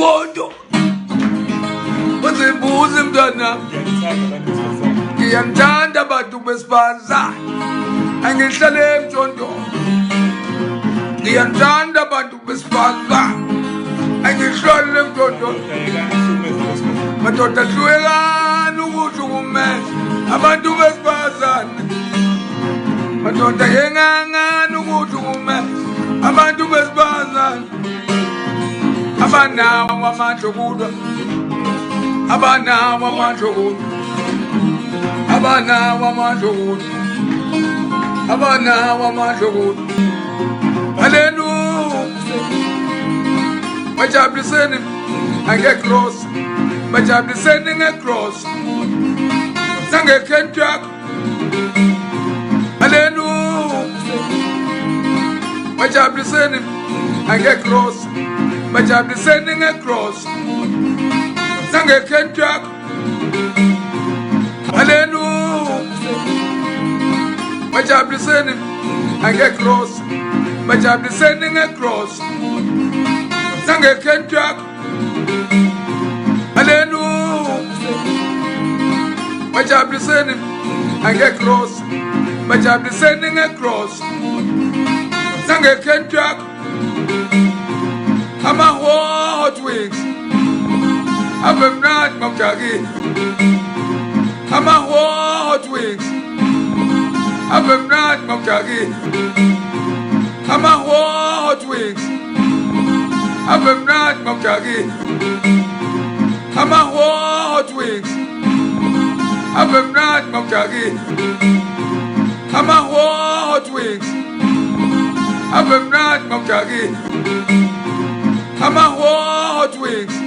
Foto. Uzibuze mntwana. Ngiyamthanda abantu besifazane. Angihlale emjondolo. Ngiyamthanda abantu besifazane. Angihlale emjondolo. Madoda hlulekani ukuthi ukumele abantu besifazane. Madoda yengangani ukuthi ukumele abantu besifazane. Abanawo amandla okulwa. Abanawo amandla okulwa. Abanawo amandla okulwa. Abanawo amandla okulwa. Hallelujah. Majabuliseni angecross. Majabuliseni ngecross. Sangekentak. Hallelujah. Majabuliseni angecross. Majabuliseni ngecross. Sangekentak. Hallelujah. Majabuliseni angecross. Majabuliseni ngecross. Sangekentak. Hallelujah. Majabuliseni angecross. Majabuliseni ngecross. Sangekentak. Hot wings. I'm not Mokagi. Hot wings. I'm not Mokagi. Hot wings. I'm not Mokagi. Hot wings. I'm not Mokagi. Hot wings. I'm not Mokagi. Hot wings.